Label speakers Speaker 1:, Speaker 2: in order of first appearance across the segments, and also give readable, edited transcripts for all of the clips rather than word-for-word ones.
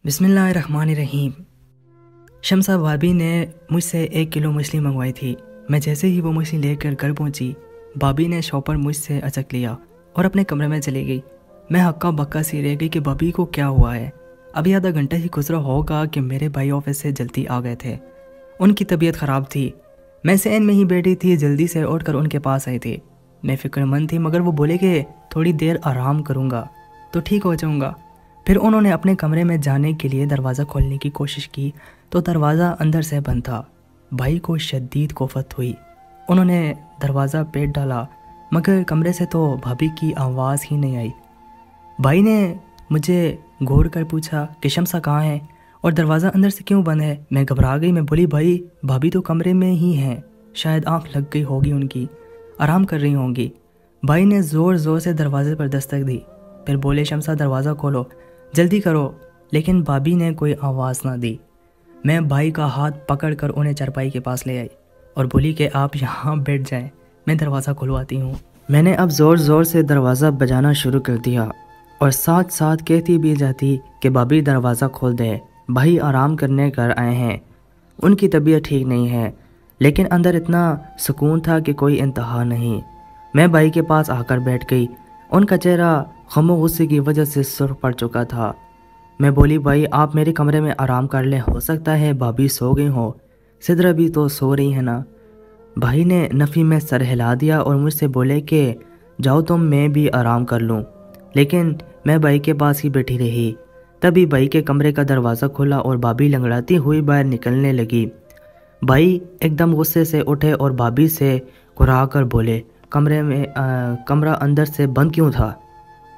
Speaker 1: बिस्मिल्लाहिर्रहमानिर्रहीम। शम्सा भाभी ने मुझसे 1 किलो मछली मंगवाई थी। मैं जैसे ही वो मछली लेकर घर पहुंची, भाभी ने शॉपर मुझसे अचक लिया और अपने कमरे में चली गई। मैं हक्का बक्का सी रह गई कि भाभी को क्या हुआ है। अभी आधा घंटा ही गुजरा होगा कि मेरे भाई ऑफिस से जल्दी आ गए थे। उनकी तबीयत ख़राब थी। मैं सहन में ही बैठी थी, जल्दी से उठकर उनके पास आई थी। मैं फ़िक्रमंद थी, मगर वो बोले कि थोड़ी देर आराम करूँगा तो ठीक हो जाऊँगा। फिर उन्होंने अपने कमरे में जाने के लिए दरवाज़ा खोलने की कोशिश की तो दरवाज़ा अंदर से बंद था। भाई को शदीद कोफत हुई। उन्होंने दरवाज़ा पेट डाला, मगर कमरे से तो भाभी की आवाज़ ही नहीं आई। भाई ने मुझे घूर कर पूछा कि शम्सा कहाँ है और दरवाज़ा अंदर से क्यों बंद है। मैं घबरा गई। मैं बोली, भाई भाभी तो कमरे में ही हैं, शायद आँख लग गई होगी उनकी, आराम कर रही होंगी। भाई ने ज़ोर ज़ोर से दरवाजे पर दस्तक दी। फिर बोले, शम्सा दरवाज़ा खोलो, जल्दी करो। लेकिन भाभी ने कोई आवाज़ ना दी। मैं भाई का हाथ पकड़कर उन्हें चारपाई के पास ले आई और बोली कि आप यहाँ बैठ जाएं, मैं दरवाज़ा खुलवाती हूँ। मैंने अब ज़ोर ज़ोर से दरवाज़ा बजाना शुरू कर दिया और साथ साथ कहती भी जाती कि भाभी दरवाज़ा खोल दे, भाई आराम करने घर आए हैं, उनकी तबीयत ठीक नहीं है। लेकिन अंदर इतना सुकून था कि कोई इंतहा नहीं। मैं भाई के पास आकर बैठ गई। उनका चेहरा गम और गुस्से की वजह से सुर्ख पड़ चुका था। मैं बोली, भाई आप मेरे कमरे में आराम कर लें, हो सकता है भाभी सो गई हो, सिद्रा भी तो सो रही है ना। भाई ने नफ़ी में सर हिला दिया और मुझसे बोले कि जाओ तुम, मैं भी आराम कर लूँ। लेकिन मैं भाई के पास ही बैठी रही। तभी भाई के कमरे का दरवाज़ा खुला और भाभी लंगड़ाती हुई बाहर निकलने लगी। भाई एकदम गुस्से से उठे और भाभी से कुराह कर बोले, कमरा अंदर से बंद क्यों था?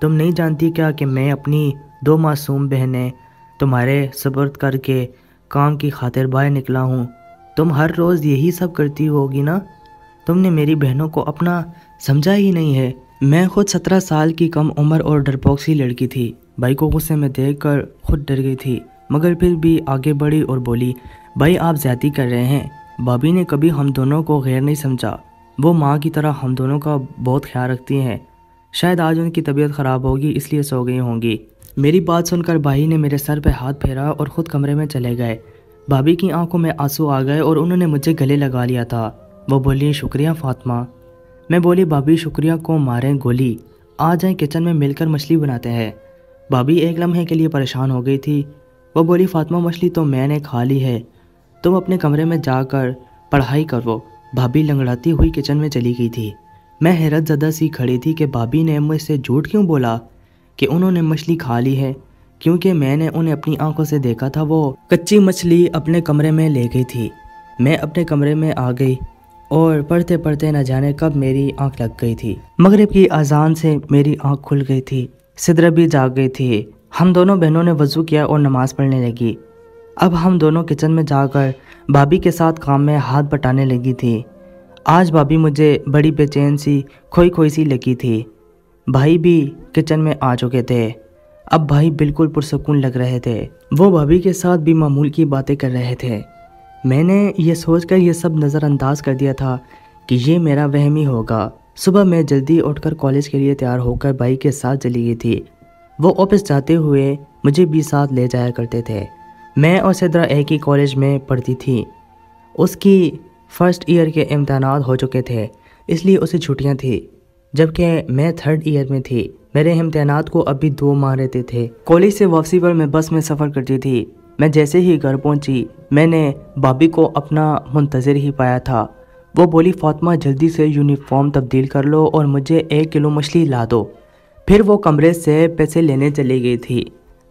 Speaker 1: तुम नहीं जानती क्या कि मैं अपनी 2 मासूम बहनें तुम्हारे सुपुर्द करके काम की खातिर बाहर निकला हूँ? तुम हर रोज़ यही सब करती होगी ना। तुमने मेरी बहनों को अपना समझा ही नहीं है। मैं खुद 17 साल की कम उम्र और डरपोक सी लड़की थी। भाई को गुस्से में देखकर खुद डर गई थी, मगर फिर भी आगे बढ़ी और बोली, भाई आप ज़्यादती कर रहे हैं। भाभी ने कभी हम दोनों को गैर नहीं समझा। वो माँ की तरह हम दोनों का बहुत ख्याल रखती हैं। शायद आज उनकी तबीयत ख़राब होगी, इसलिए सो गई होंगी। मेरी बात सुनकर भाई ने मेरे सर पे हाथ फेरा और ख़ुद कमरे में चले गए। भाभी की आंखों में आंसू आ गए और उन्होंने मुझे गले लगा लिया था। वो बोली, शुक्रिया फ़ातिमा। मैं बोली, भाभी शुक्रिया को मारें गोली, आ जाएं किचन में मिलकर मछली बनाते हैं। भाभी एक लम्हे के लिए परेशान हो गई थी। वो बोली, फ़ातिमा मछली तो मैंने खा ली है, तुम अपने कमरे में जाकर पढ़ाई करो। भाभी लंगड़ाती हुई किचन में चली गई थी। मैं हैरत ज़दा सी खड़ी थी कि भाभी ने मुझसे झूठ क्यों बोला कि उन्होंने मछली खा ली है, क्योंकि मैंने उन्हें अपनी आंखों से देखा था। वो कच्ची मछली अपने कमरे में ले गई थी। मैं अपने कमरे में आ गई और पढ़ते पढ़ते न जाने कब मेरी आंख लग गई थी। मगरिब की अजान से मेरी आंख खुल गई थी। सिद्रा भी जाग गई थी। हम दोनों बहनों ने वज़ू किया और नमाज़ पढ़ने लगी। अब हम दोनों किचन में जाकर भाभी के साथ काम में हाथ बटाने लगी थी। आज भाभी मुझे बड़ी बेचैन सी खोई सी लगी थी। भाई भी किचन में आ चुके थे। अब भाई बिल्कुल पुरसुकून लग रहे थे। वो भाभी के साथ भी मामूल की बातें कर रहे थे। मैंने ये सोचकर ये सब नज़रअंदाज कर दिया था कि ये मेरा वहम ही होगा। सुबह मैं जल्दी उठकर कॉलेज के लिए तैयार होकर भाई के साथ चली गई थी। वो ऑफिस जाते हुए मुझे भी साथ ले जाया करते थे। मैं और सिद्रा एक ही कॉलेज में पढ़ती थी। उसकी फर्स्ट ईयर के इम्तहानात हो चुके थे, इसलिए उसे छुट्टियां थी, जबकि मैं 3rd ईयर में थी। मेरे इम्तहानात को अभी 2 माह रहते थे। कॉलेज से वापसी पर मैं बस में सफ़र करती थी। मैं जैसे ही घर पहुंची, मैंने भाभी को अपना मुंतज़िर ही पाया था। वो बोली, फ़ातिमा जल्दी से यूनिफॉर्म तब्दील कर लो और मुझे 1 किलो मछली ला दो। फिर वो कमरे से पैसे लेने चली गई थी।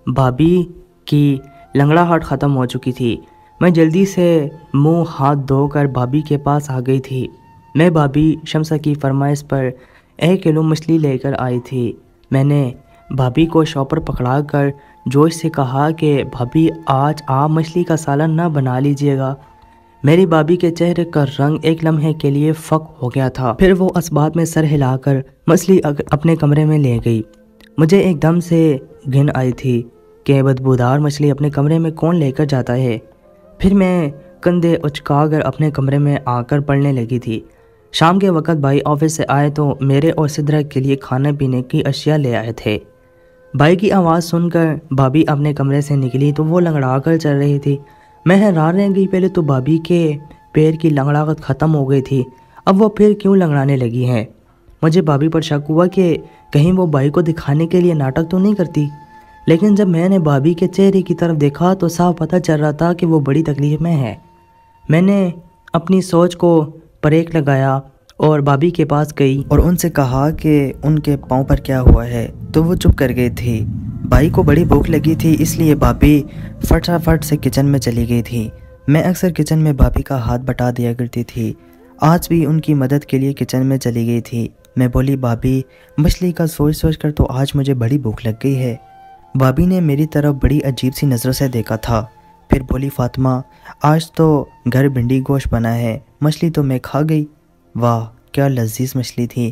Speaker 1: भाभी की लंगड़ाहट ख़त्म हो चुकी थी। मैं जल्दी से मुंह हाथ धोकर भाभी के पास आ गई थी। मैं भाभी शम्सा की फरमाइश पर 1 किलो मछली लेकर आई थी। मैंने भाभी को शॉपर पकड़ा कर जोश से कहा कि भाभी आज आप मछली का सालन ना बना लीजिएगा। मेरी भाभी के चेहरे का रंग एक लम्हे के लिए फ़क हो गया था। फिर वो असबाब में सर हिलाकर मछली अपने कमरे में ले गई। मुझे एकदम से घिन आई थी कि बदबूदार मछली अपने कमरे में कौन लेकर जाता है। फिर मैं कंधे उचकाकर अपने कमरे में आकर पढ़ने लगी थी। शाम के वक़्त भाई ऑफिस से आए तो मेरे और सिद्रा के लिए खाने पीने की अशिया ले आए थे। بھائی کی آواز سن کر بھابھی اپنے کمرے سے نکلی تو وہ لنگڑا کر چل رہی تھی۔ میں حیران رہ گئی، پہلے تو بھابھی کے پیر کی لنگڑاہٹ ختم ہو گئی تھی، اب وہ پھر کیوں لنگڑانے لگی ہیں؟ مجھے بھابھی پر شک ہوا کہ کہیں وہ بھائی کو دکھانے کے لیے ناٹک تو نہیں کرتی، لیکن جب میں نے بھابھی کے چہرے کی طرف دیکھا تو صاف پتہ چل رہا تھا کہ وہ بڑی تکلیف میں ہے۔ میں نے اپنی سوچ کو بریک لگایا اور بھابھی کے پاس گئی اور ان سے کہا کہ ان کے پاؤں پر کیا ہوا ہے، تو وہ چپ کر گئی تھی۔ بھائی کو بڑی بھوک لگی تھی، اس لیے بھابھی فٹافٹ سے کچن میں چلی گئی تھی۔ میں اکثر کچن میں بھابھی کا ہاتھ بٹا دیا کرتی تھی، آج بھی ان کی مدد کے لیے کچن میں چلی گئی تھی۔ میں بولی، بھابھی مچھلی کا سوچ کر تو آج مجھے بڑی بھوک لگ گئی ہے۔ بھابھی نے میری طرف بڑی عجیب سی نظروں سے دیکھا تھا، پھر بولی، فاطمہ آج تو گھر بھنڈی گوشت بنا ہے، مچھلی تو میں کھا گئی۔ واہ کیا لذیذ مچھلی تھی،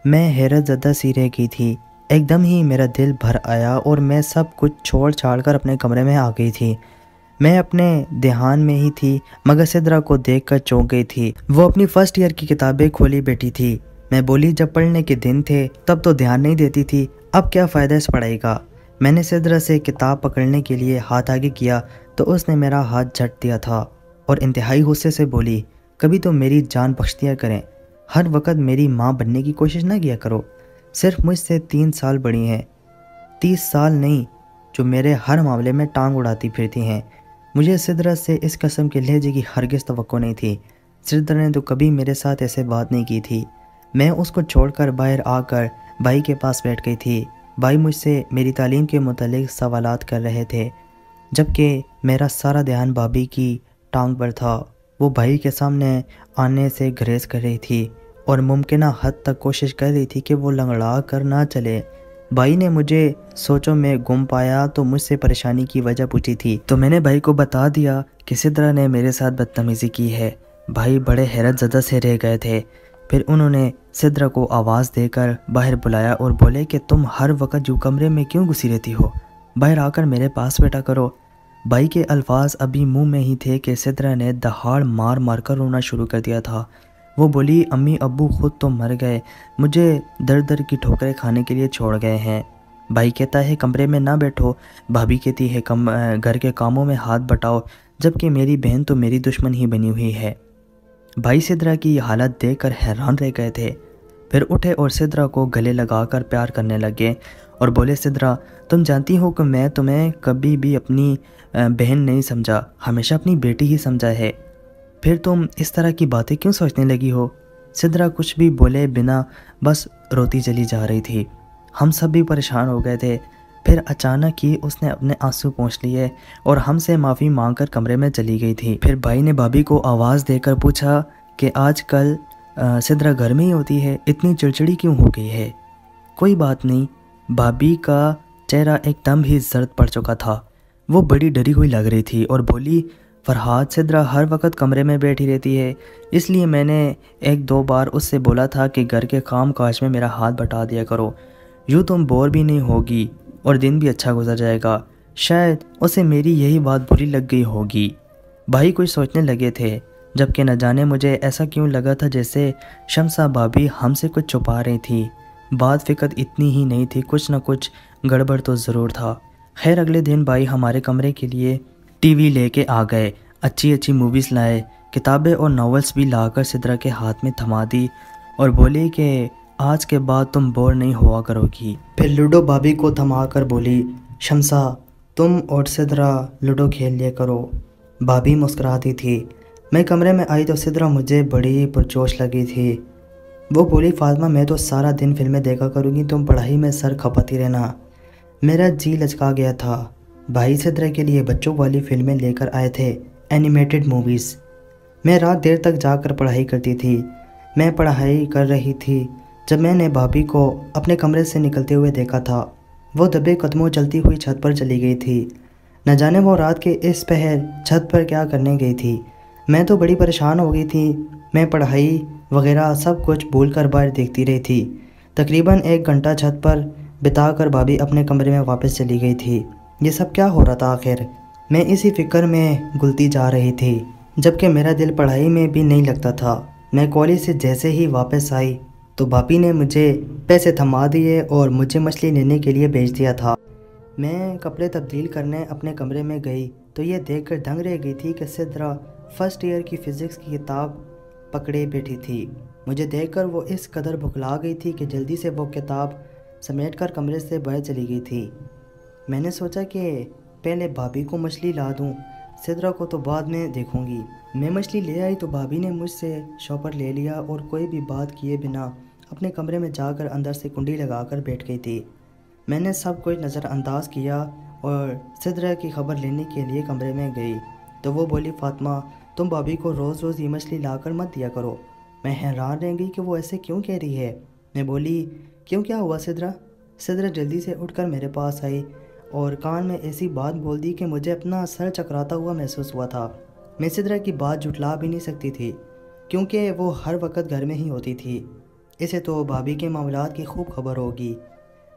Speaker 1: میں حیرت زدہ سی رہ گئی تھی۔ ایک دم ہی میرا دل بھر آیا اور میں سب کچھ چھوڑ چھاڑ کر اپنے کمرے میں آ گئی تھی۔ میں اپنے دھیان میں ہی تھی مگر سدرا کو دیکھ کر چونک گئی تھی۔ وہ اپنی فرسٹ ایئر کی کتابیں کھولی بیٹھی تھی۔ میں بولی، جب پڑھنے کے دن تھے تب تو دھیان نہیں دیتی تھی، اب کیا فائدہ اس پڑھائی کا؟ میں نے سدرا سے کتاب پکڑنے کے لیے ہاتھ آگے کیا تو اس نے میرا ہاتھ جھٹ دیا تھا اور انتہائی غصے سے بولی، کبھی تو میری جان بخش دیا کریں، ہر وقت میری ماں بننے کی کوشش نہ کیا کرو، صرف مجھ سے 3 سال بڑی ہیں، 30 سال نہیں، جو میرے ہر معاملے میں ٹانگ اڑاتی پھرتی ہیں۔ مجھے سدرا سے اس قسم کے لہجے کی ہرگز توقع نہیں تھی، سدرا نے تو کبھی میرے ساتھ ایسے بات نہیں کی تھی۔ میں اس کو چھوڑ کر باہر آ کر بھائی کے پاس بیٹھ گئی تھی۔ بھائی مجھ سے میری تعلیم کے متعلق سوالات کر رہے تھے، جبکہ میرا سارا دھیان بھابھی کی ٹانگ پر تھا۔ وہ بھائی کے سامنے آنے سے گریز کر رہی تھی اور ممکنہ حد تک کوشش کر رہی تھی کہ وہ لنگڑا کر نہ چلے۔ بھائی نے مجھے سوچوں میں گم پایا تو مجھ سے پریشانی کی وجہ پوچھی تھی، تو میں نے بھائی کو بتا دیا کہ سدرا نے میرے ساتھ بدتمیزی کی ہے۔ بھائی بڑے حیرت زدہ سے رہ گئے تھے، پھر انہوں نے سدرا کو آواز دے کر باہر بلایا اور بولے کہ تم ہر وقت جو کمرے میں کیوں گھسی رہتی ہو، باہر آ کر میرے پاس بیٹھا کرو۔ بھائی کے الفاظ ابھی منہ میں ہی تھے کہ سدرا نے دہاڑ مار مار کر رونا شروع کر دیا تھا۔ وہ بولی، امی ابو خود تو مر گئے، مجھے در در کی ٹھوکریں کھانے کے لیے چھوڑ گئے ہیں۔ بھائی کہتا ہے کمرے میں نہ بیٹھو، بھابھی کہتی ہے گھر کے کاموں میں ہاتھ بٹاؤ، جبکہ میری بہن تو میری دشمن ہی بنی ہوئی ہے۔ بھائی سدرا کی حالت دیکھ کر حیران رہ گئے تھے، پھر اٹھے اور سدرا کو گلے لگا کر پیار کرنے لگے اور بولے، سدرا تم جانتی ہو کہ میں تمہیں کبھی بھی اپنی بہن نہیں سمجھا، ہمیشہ اپنی بیٹی ہی سمجھا ہے، پھر تم اس طرح کی باتیں کیوں سوچنے لگی ہو؟ سدرا کچھ بھی بولے بنا بس روتی چلی جا رہی تھی۔ ہم سب بھی پریشان ہو گئے تھے، پھر اچانک ہی اس نے اپنے آنسو پونچھ لیے اور ہم سے معافی مانگ کر کمرے میں چلی گئی تھی۔ پھر بھائی نے بھابھی کو آواز دے کر پوچھا کہ آج کل سدرا گھر میں ہی ہوتی ہے، اتنی چڑچڑی کیوں ہو گئی ہے؟ کوئی بات نہیں۔ بھابھی کا چہرہ ایک دم ہی زرد پڑ چکا تھا، وہ بڑی ڈری ہوئی لگ رہی تھی اور بولی، فرحاد سدرا ہر وقت کمرے میں بیٹھی رہتی ہے، اس لیے میں نے 1-2 بار اس سے بولا تھا کہ گھر کے کام کاج میں میرا ہاتھ بٹا دیا کرو، یوں تم بور بھی نہیں ہوگی اور دن بھی اچھا گزر جائے گا۔ شاید اسے میری یہی بات بری لگ گئی ہوگی۔ بھائی کچھ سوچنے لگے تھے، جبکہ نہ جانے مجھے ایسا کیوں لگا تھا جیسے شمسا بھابھی ہم سے کچھ چھپا رہی تھی۔ بات فقط اتنی ہی نہیں تھی، کچھ نہ کچھ گڑبڑ تو ضرور تھا۔ خیر اگلے دن بھائی ہمارے کمرے کے لیے ٹی وی لے کے آ گئے، اچھی موویز لائے، کتابیں اور ناولز بھی لا کر سدرا کے ہاتھ میں تھما دی اور بولی کہ آج کے بعد تم بور نہیں ہوا کرو گی۔ پھر لوڈو بھابھی کو تھما کر بولی، شمسا تم اور سدرا لوڈو کھیل لیا کرو۔ بھابھی مسکراتی تھی۔ میں کمرے میں آئی تو سدرا مجھے بڑی پرجوش لگی تھی۔ وہ بولی، فاطمہ میں تو سارا دن فلمیں دیکھا کروں گی، تم پڑھائی میں سر کھپاتی رہنا۔ میرا جی لچکا گیا تھا۔ بھائی سدرا کے لیے بچوں والی فلمیں لے کر آئے تھے، اینیمیٹڈ موویز۔ میں رات دیر تک جا کر پڑھائی کرتی تھی۔ میں پڑھائی کر رہی تھی جب میں نے بھابھی کو اپنے کمرے سے نکلتے ہوئے دیکھا تھا۔ وہ دبے قدموں چلتی ہوئی چھت پر چلی گئی تھی، نہ جانے وہ رات کے اس پہر چھت پر کیا کرنے گئی تھی۔ میں تو بڑی پریشان ہو گئی تھی۔ میں پڑھائی وغیرہ سب کچھ بھول کر باہر دیکھتی رہی تھی۔ تقریباً 1 گھنٹہ چھت پر بتا کر بھابھی اپنے کمرے میں واپس چلی گئی تھی۔ یہ سب کیا ہو رہا تھا آخر؟ میں اسی فکر میں گلتی جا رہی تھی، جبکہ میرا دل پڑھائی میں بھی نہیں لگتا تھا۔ میں کالج سے جیسے ہی واپس آئی تو بھابھی نے مجھے پیسے تھما دیے اور مجھے مچھلی لینے کے لیے بھیج دیا تھا۔
Speaker 2: میں کپڑے تبدیل کرنے اپنے کمرے میں گئی تو یہ دیکھ کر دنگ رہ گئی تھی کہ سدرا فرسٹ ایئر کی فزکس کی کتاب پکڑے بیٹھی تھی۔ مجھے دیکھ کر وہ اس قدر بھکلا گئی تھی کہ جلدی سے وہ کتاب سمیٹ کر کمرے سے باہر چلی گئی تھی۔ میں نے سوچا کہ پہلے بھابھی کو مچھلی لا دوں، سدرا کو تو بعد میں دیکھوں گی۔ میں مچھلی لے آئی تو بھابھی نے مجھ سے شاپر لے لیا اور کوئی بھی بات کیے بنا اپنے کمرے میں جا کر اندر سے کنڈی لگا کر بیٹھ گئی تھی۔ میں نے سب کچھ نظر انداز کیا اور سدرا کی خبر لینے کے لیے کمرے میں گئی تو وہ بولی، فاطمہ تم بھابھی کو روز روز یہ مچھلی لا کر مت دیا کرو۔ میں حیران رہ گئی کہ وہ ایسے کیوں کہہ رہی ہے۔ میں بولی، کیوں، کیا ہوا سدرا؟ سدرا جلدی سے اٹھ کر میرے پاس آئی اور کان میں ایسی بات بول دی کہ مجھے اپنا سر چکراتا ہوا محسوس ہوا تھا۔ میں سدرا کی بات جھٹلا بھی نہیں سکتی تھی کیونکہ وہ ہر وقت گھر میں ہی ہوتی تھی، اسے تو بھابھی کے معاملات کی خوب خبر ہوگی۔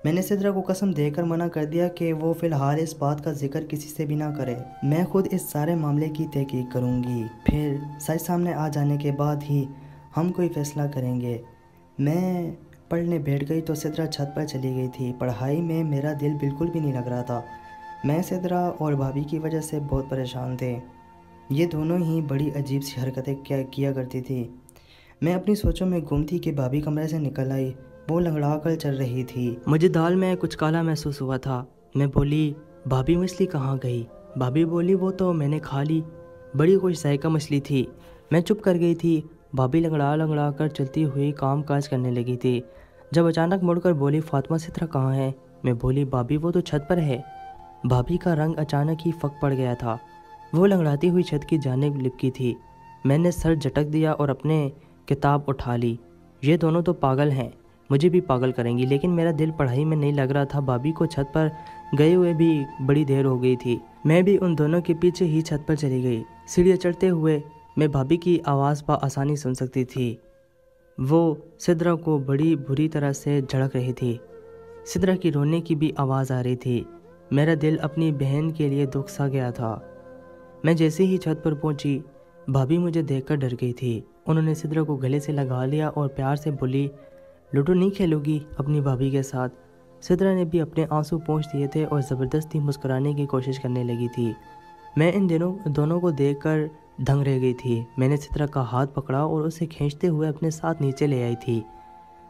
Speaker 2: میں نے سدرا کو قسم دے کر منع کر دیا کہ وہ فی الحال اس بات کا ذکر کسی سے بھی نہ کرے، میں خود اس سارے معاملے کی تحقیق کروں گی، پھر سچ سامنے آ جانے کے بعد ہی ہم کوئی فیصلہ کریں گے۔ میں پڑھنے بیٹھ گئی تو سدرا چھت پر چلی گئی تھی۔ پڑھائی میں میرا دل بالکل بھی نہیں لگ رہا تھا۔ میں سدرا اور بھابھی کی وجہ سے بہت پریشان تھے، یہ دونوں ہی بڑی عجیب سی حرکتیں کیا کرتی تھی۔ میں اپنی سوچوں میں گم تھی کہ بھابھی کمرے سے نکل آئی، وہ لنگڑا کر چل رہی تھی۔
Speaker 1: مجھے دال میں کچھ کالا محسوس ہوا تھا۔ میں بولی، بھابھی مچھلی کہاں گئی؟ بھابھی بولی، وہ تو میں نے کھا لی، بڑی خوش ذائقہ مچھلی تھی۔ میں چپ کر گئی تھی۔ بھابھی لنگڑا کر چلتی ہوئی کام کاج کرنے لگی تھی، جب اچانک مڑ کر بولی، فاطمہ سدرا کہاں ہے؟ میں بولی، بھابھی وہ تو چھت پر ہے۔ بھابھی کا رنگ اچانک ہی فک پڑ گیا تھا، وہ لنگڑاتی ہوئی چھت کی جانب لپکی تھی۔ میں نے سر جھٹک دیا اور اپنے کتاب اٹھا لی۔ یہ دونوں تو پاگل ہیں، مجھے بھی پاگل کریں گی، لیکن میرا دل پڑھائی میں نہیں لگ رہا تھا۔ بھابھی کو چھت پر گئے ہوئے بھی بڑی دیر ہو گئی تھی۔ میں بھی ان دونوں کے پیچھے ہی چھت پر چلی گئی۔ سیڑھیاں چڑھتے ہوئے میں بھابھی کی آواز بآسانی سن سکتی تھی، وہ سدرا کو بڑی بری طرح سے جھڑک رہی تھی۔ سدرا کی رونے کی بھی آواز آ رہی تھی۔ میرا دل اپنی بہن کے لیے دکھ سا گیا تھا۔ میں جیسے ہی چھت پر پہنچی، بھابھی مجھے دیکھ کر ڈر گئی تھی۔ انہوں نے سدرا کو گلے سے لگا لیا اور پیار سے بولی، لوڈو نہیں کھیلو گی اپنی بھابھی کے ساتھ؟ سدرا نے بھی اپنے آنسو پونچھ دیے تھے اور زبردستی مسکرانے کی کوشش کرنے لگی تھی۔ میں ان دونوں کو دیکھ کر دنگ رہ گئی تھی۔ میں نے سدرا کا ہاتھ پکڑا اور اسے کھینچتے ہوئے اپنے ساتھ نیچے لے آئی تھی۔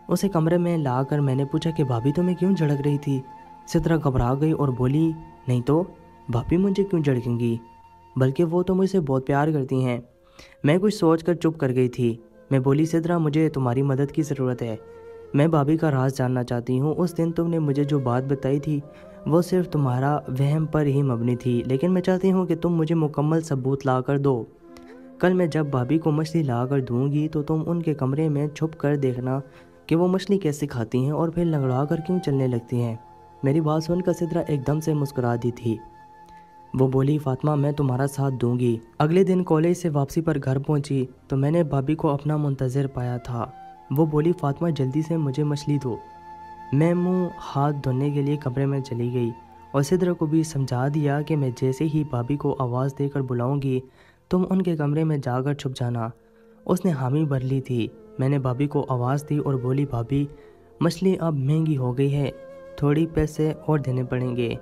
Speaker 1: اسے کمرے میں لا کر میں نے پوچھا کہ بھابھی تمہیں کیوں جھڑک رہی تھی؟ سدرا گھبرا گئی اور بولی، نہیں تو بھابھی مجھے کیوں جھڑکیں گی، بلکہ وہ تو مجھ سے بہت پیار کرتی ہیں۔ میں کچھ سوچ کر چپ کر گئی تھی۔ میں بولی، سدرا مجھے تمہاری مدد کی ضرورت ہے، میں بھابھی کا راز جاننا چاہتی ہوں۔ اس دن تم نے مجھے جو بات بتائی تھی وہ صرف تمہارا وہم پر ہی مبنی تھی، لیکن میں چاہتی ہوں کہ تم مجھے مکمل ثبوت لا کر دو۔ کل میں جب بھابھی کو مچھلی لا کر دوں گی تو تم ان کے کمرے میں چھپ کر دیکھنا کہ وہ مچھلی کیسے کھاتی ہیں اور پھر لنگڑا کر کیوں چلنے لگتی ہیں۔ میری بات سن کر سدرا ایک دم سے مسکرا دی تھی۔ وہ بولی، فاطمہ میں تمہارا ساتھ دوں گی۔ اگلے دن کالج سے واپسی پر گھر پہنچی تو میں نے بھابھی کو اپنا منتظر پایا تھا۔ وہ بولی، فاطمہ جلدی سے مجھے مچھلی دو۔ میں منہ ہاتھ دھونے کے لیے کمرے میں چلی گئی اور سدرا کو بھی سمجھا دیا کہ میں جیسے ہی بھابھی کو آواز دے کر بلاؤں گی تم ان کے کمرے میں جا کر چھپ جانا۔ اس نے حامی بھر لی تھی۔ میں نے بھابھی کو آواز دی اور بولی، بھابھی مچھلی اب مہنگی ہو گئی ہے، تھوڑی پیسے اور دینے پڑیں گے۔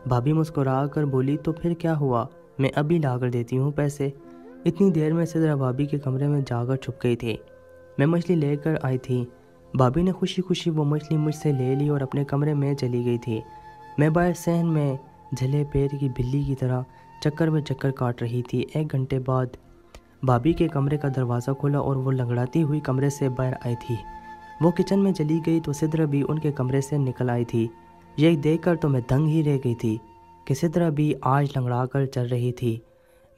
Speaker 1: بھابھی مسکرا کر بولی، تو پھر کیا ہوا، میں ابھی لا کر دیتی ہوں پیسے۔ اتنی دیر میں سدرا بھابھی کے کمرے میں جا کر چھپ گئی تھی۔ میں مچھلی لے کر آئی تھی۔ بھابھی نے خوشی خوشی وہ مچھلی مجھ سے لے لی اور اپنے کمرے میں چلی گئی تھی۔ میں باہر صحن میں جھلے پیر کی بلی کی طرح چکر میں چکر کاٹ رہی تھی۔ 1 گھنٹے بعد بھابھی کے کمرے کا دروازہ کھلا اور وہ لنگڑاتی ہوئی کمرے سے باہر آئی تھی۔ وہ کچن میں چلی گئی تو سدرا بھی ان کے کمرے سے نکل آئی تھی۔ یہ دیکھ کر تو میں دنگ ہی رہ گئی تھی کہ سدرا بھی آج لنگڑا کر چل رہی تھی۔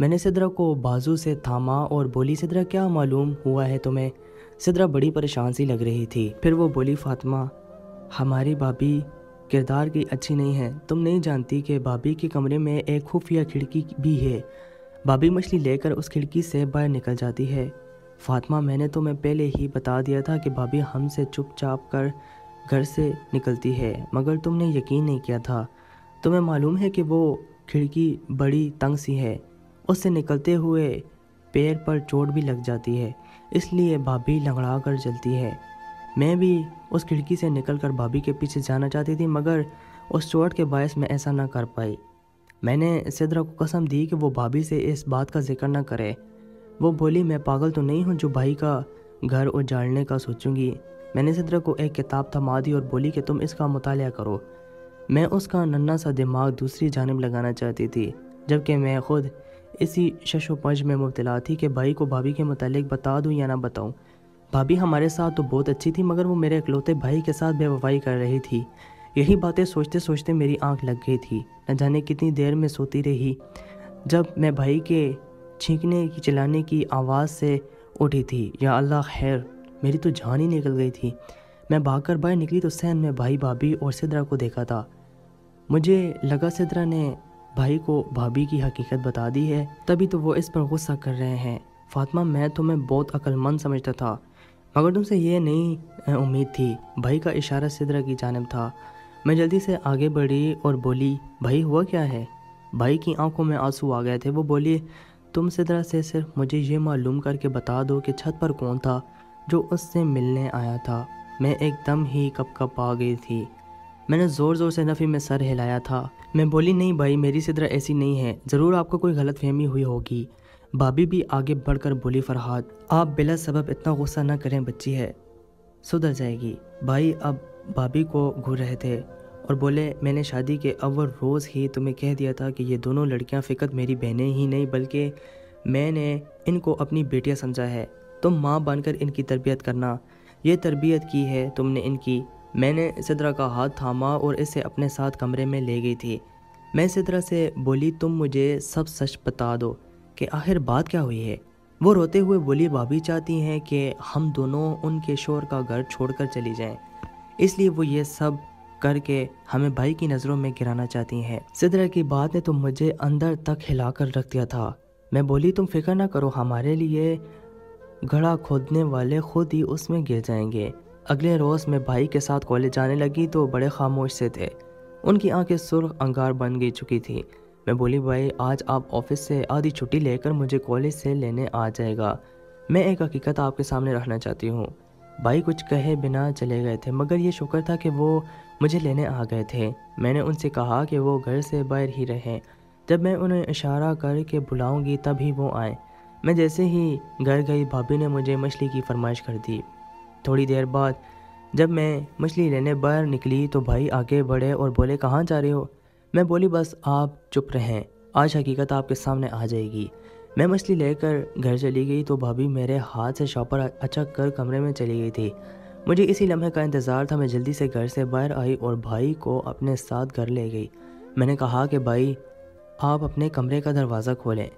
Speaker 1: میں نے سدرا کو بازو سے تھاما اور بولی، سدرا کیا معلوم ہوا ہے تمہیں؟ سدرا بڑی پریشان سی لگ رہی تھی۔ پھر وہ بولی، فاطمہ ہماری بھابھی کردار کی اچھی نہیں ہے، تم نہیں جانتی کہ بھابھی کے کمرے میں ایک خفیہ کھڑکی بھی ہے، بھابھی مچھلی لے کر اس کھڑکی سے باہر نکل جاتی ہے۔ فاطمہ میں نے تمہیں پہلے ہی بتا دیا تھا کہ بھابھی ہم سے چپ چاپ کر گھر سے نکلتی ہے، مگر تم نے یقین نہیں کیا تھا۔ تمہیں معلوم ہے کہ وہ کھڑکی بڑی تنگ سی ہے، اس سے نکلتے ہوئے پیر پر چوٹ بھی لگ جاتی ہے، اس لیے بھابھی لنگڑا کر چلتی ہے۔ میں بھی اس کھڑکی سے نکل کر بھابھی کے پیچھے جانا چاہتی تھی، مگر उस चोट के बायस मैं ऐसा ना कर पाई। मैंने सिद्रा को कसम दी कि वो भाभी से इस बात का जिक्र ना करे। वो बोली, मैं पागल तो नहीं हूँ जो भाई का घर उजाड़ने का सोचूंगी। मैंने सिद्रा को एक किताब थमा दी और बोली कि तुम इसका मुतालिया करो। मैं उसका नन्हा सा दिमाग दूसरी जानिब लगाना चाहती थी, जबकि मैं खुद इसी शशोपंज में मुब्तला थी कि भाई को भाभी के मुतालिक बता दूं या ना बताऊं। भाभी हमारे साथ तो बहुत अच्छी थी, मगर वो मेरे इकलौते भाई के साथ बेवफाई कर रही थी। यही बातें सोचते सोचते मेरी आंख लग गई थी। न जाने कितनी देर में सोती रही, जब मैं भाई के छींकने की चिल्लाने की आवाज़ से उठी थी। या अल्लाह खैर, मेरी तो जान ही निकल गई थी। मैं भागकर बाहर निकली तो सहन में भाई, भाभी और सिद्रा को देखा था। मुझे लगा सिद्रा ने भाई को भाभी की हकीकत बता दी है, तभी तो वो इस पर गुस्सा कर रहे हैं। फातिमा, मैं तुम्हें बहुत अक्लमंद समझता था, मगर तुमसे ये नहीं उम्मीद थी। भाई का इशारा सिद्रा की जानिब था। मैं जल्दी से आगे बढ़ी और बोली, भाई हुआ क्या है? भाई की आंखों में आंसू आ गए थे। वो बोली, तुम सिद्रा से सिर्फ मुझे ये मालूम करके बता दो कि छत पर कौन था जो उससे मिलने आया था। मैं एकदम ही कँप आ गई थी। मैंने ज़ोर ज़ोर से नफ़ी में सर हिलाया था। मैं बोली, नहीं भाई, मेरी सिद्रा ऐसी नहीं है, ज़रूर आपको कोई गलतफहमी हुई होगी। भाभी भी आगे बढ़कर बोली, फरहाद, आप बिला सबब इतना गुस्सा ना करें, बच्ची है, सुधर जाएगी। भाई अब भाभी को घूर रहे थे और बोले, मैंने शादी के अव्वल रोज़ ही तुम्हें कह दिया था कि ये दोनों लड़कियां फ़िकत मेरी बहनें ही नहीं बल्कि मैंने इनको अपनी बेटियां समझा है। तुम माँ बनकर इनकी तरबियत करना। ये तरबियत की है तुमने इनकी। मैंने सिद्रा का हाथ थामा और इसे अपने साथ कमरे में ले गई थी। मैं सिद्रा से बोली, तुम मुझे सब सच बता दो कि आखिर बात क्या हुई है। वो रोते हुए बोली, भाभी चाहती हैं कि हम दोनों उनके शोहर का घर छोड़कर चली जाएं, इसलिए वो ये सब करके हमें भाई की नज़रों में गिराना चाहती हैं। सिद्रा की बात ने तो मुझे अंदर तक हिलाकर रख दिया था। मैं बोली, तुम फिक्र ना करो, हमारे लिए गड्ढा खोदने वाले खुद ही उसमें गिर जाएंगे। अगले रोज़ मैं भाई के साथ कॉलेज जाने लगी तो बड़े खामोश से थे। उनकी आंखें सुर्ख अंगार बन गई चुकी थी। मैं बोली, भाई आज आप ऑफिस से आधी छुट्टी लेकर मुझे कॉलेज से लेने आ जाएगा। मैं एक हकीकत आपके सामने रखना चाहती हूँ। भाई कुछ कहे बिना चले गए थे, मगर ये शुक्र था कि वो मुझे लेने आ गए थे। मैंने उनसे कहा कि वो घर से बाहर ही रहें। जब मैं उन्हें इशारा करके बुलाऊंगी तभी वो आए। मैं जैसे ही घर गई, भाभी ने मुझे मछली की फरमाइश कर दी। थोड़ी देर बाद जब मैं मछली लेने बाहर निकली तो भाई आगे बढ़े और बोले, कहाँ जा रहे हो? मैं बोली, बस आप चुप रहें, आज हकीकत आपके सामने आ जाएगी। मैं मछली लेकर घर चली गई तो भाभी मेरे हाथ से शॉपर अचक कर कमरे में चली गई थी। मुझे इसी लम्हे का इंतज़ार था। मैं जल्दी से घर से बाहर आई और भाई को अपने साथ घर ले गई। मैंने कहा कि भाई, आप अपने कमरे का दरवाज़ा खोलें।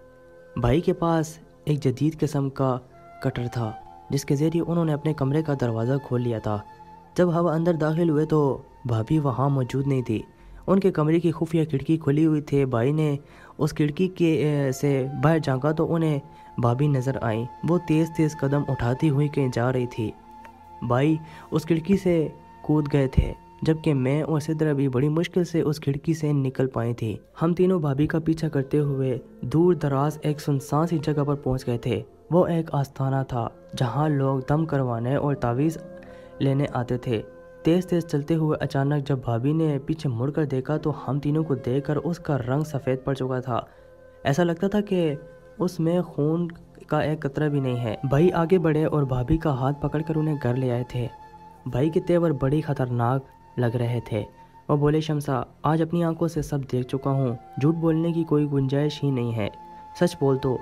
Speaker 1: भाई के पास एक जदीद किस्म का कटर था जिसके ज़रिए उन्होंने अपने कमरे का दरवाज़ा खोल लिया था। जब हम अंदर दाखिल हुए तो भाभी वहाँ मौजूद नहीं थी। उनके कमरे की खुफिया खिड़की खुली हुई थी। भाई ने उस खिड़की के से बाहर झांका तो उन्हें भाभी नज़र आई। वो तेज़ तेज़ कदम उठाती हुई कहीं जा रही थी। भाई उस खिड़की से कूद गए थे, जबकि मैं और सिद्रा भी बड़ी मुश्किल से उस खिड़की से निकल पाई थी। हम तीनों भाभी का पीछा करते हुए दूर दराज एक सुनसान सी जगह पर पहुंच गए थे। वो एक आस्थाना था जहां लोग दम करवाने और तावीज़ लेने आते थे। तेज़ तेज़ चलते हुए अचानक जब भाभी ने पीछे मुड़कर देखा तो हम तीनों को देखकर उसका रंग सफ़ेद पड़ चुका था। ऐसा लगता था कि उसमें खून का एक कतरा भी नहीं है। भाई आगे बढ़े और भाभी का हाथ पकड़कर उन्हें घर ले आए थे। भाई के तेवर बड़ी ख़तरनाक लग रहे थे। वो बोले, शमसा, आज अपनी आंखों से सब देख चुका हूँ, झूठ बोलने की कोई गुंजाइश ही नहीं है, सच बोल दो।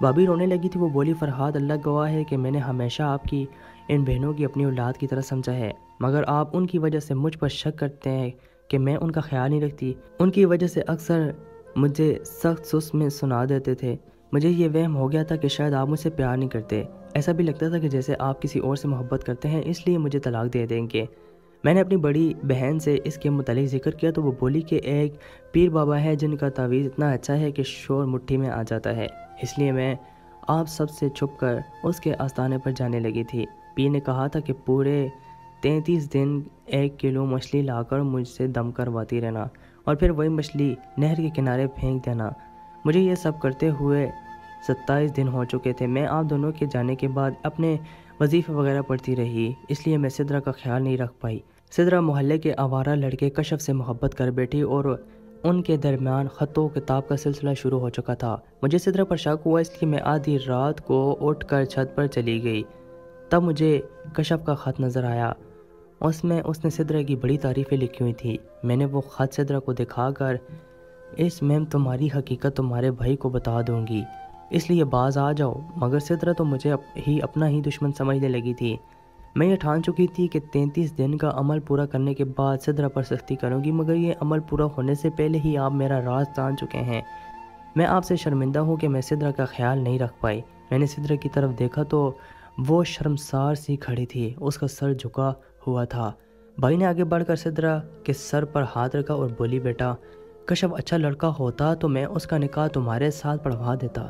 Speaker 1: भाभी रोने लगी थी। वो बोली, फरहाद, अल्लाह गवाह है कि मैंने हमेशा आपकी इन बहनों की अपनी औलाद की तरह समझा है, मगर आप उनकी वजह से मुझ पर शक करते हैं कि मैं उनका ख्याल नहीं रखती। उनकी वजह से अक्सर मुझे सख्त सुस्त में सुना देते थे। मुझे ये वहम हो गया था कि शायद आप मुझसे प्यार नहीं करते। ऐसा भी लगता था कि जैसे आप किसी और से मोहब्बत करते हैं, इसलिए मुझे तलाक दे देंगे। मैंने अपनी बड़ी बहन से इसके मुतालिक जिक्र किया तो वो बोली कि एक पीर बाबा है जिनका तावीज़ इतना अच्छा है कि शोर मुट्ठी में आ जाता है, इसलिए मैं आप सब से छुप कर उसके आस्थाने पर जाने लगी थी। पीर ने कहा था कि पूरे 33 दिन 1 किलो मछली लाकर मुझसे दम करवाती रहना और फिर वही मछली नहर के किनारे फेंक देना। मुझे ये सब करते हुए 27 दिन हो चुके थे। मैं आप दोनों के जाने के बाद अपने वजीफ़े वगैरह पढ़ती रही, इसलिए मैं सिद्रा का ख्याल नहीं रख पाई। सिदरा मोहल्ले के आवारा लड़के कशफ से मोहब्बत कर बैठी और उनके दरमियान ख़तों किताब का सिलसिला शुरू हो चुका था। मुझे सिदरा पर शक हुआ, इसलिए मैं आधी रात को उठकर छत पर चली गई। तब मुझे कशफ का ख़त नज़र आया। उसमें उसने सिदरा की बड़ी तारीफ़ें लिखी हुई थी। मैंने वो ख़त सिदरा को दिखाकर, इसमें तुम्हारी हकीकत तुम्हारे भाई को बता दूंगी, इसलिए बाज आ जाओ। मगर सिदरा तो मुझे अपना ही दुश्मन समझने लगी थी। मैं ये ठान चुकी थी कि 33 दिन का अमल पूरा करने के बाद सिदरा पर सख्ती करूंगी, मगर ये अमल पूरा होने से पहले ही आप मेरा राज जान चुके हैं। मैं आपसे शर्मिंदा हूँ कि मैं सिदरा का ख्याल नहीं रख पाई। मैंने सिदरा की तरफ देखा तो वो शर्मसार सी खड़ी थी, उसका सर झुका हुआ था। भाई ने आगे बढ़कर सिदरा के सर पर हाथ रखा और बोली, बेटा कशफ अच्छा लड़का होता तो मैं उसका निकाह तुम्हारे साथ पढ़वा देता,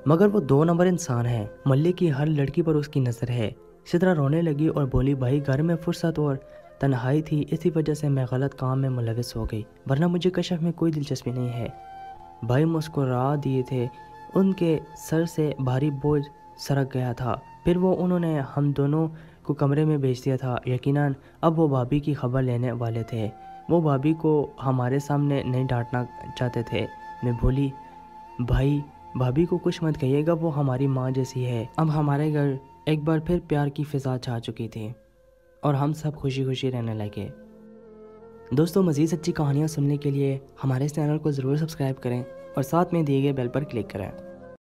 Speaker 1: मगर वो 2 नंबर इंसान है। मोहल्ले की हर लड़की पर उसकी नज़र है। सिदरा रोने लगी और बोली, भाई घर में फुर्सत और तन्हाई थी, इसी वजह से मैं गलत काम में मुलविस हो गई, वरना मुझे कशफ में कोई दिलचस्पी नहीं है। भाई मुस्कुरा दिए थे, उनके सर से भारी बोझ सरक गया था। फिर वो उन्होंने हम दोनों को कमरे में भेज दिया था। यकीनन अब वो भाभी की खबर लेने वाले थे। वो भाभी को हमारे सामने नहीं डांटना चाहते थे। मैं बोली, भाई भाभी को कुछ मत कहिएगा, वो हमारी माँ जैसी है। अब हमारे घर एक बार फिर प्यार की फ़िज़ा छा चुकी थी और हम सब खुशी खुशी रहने लगे। दोस्तों, मज़ीद सच्ची कहानियाँ सुनने के लिए हमारे इस चैनल को ज़रूर सब्सक्राइब करें और साथ में दिए गए बेल पर क्लिक करें।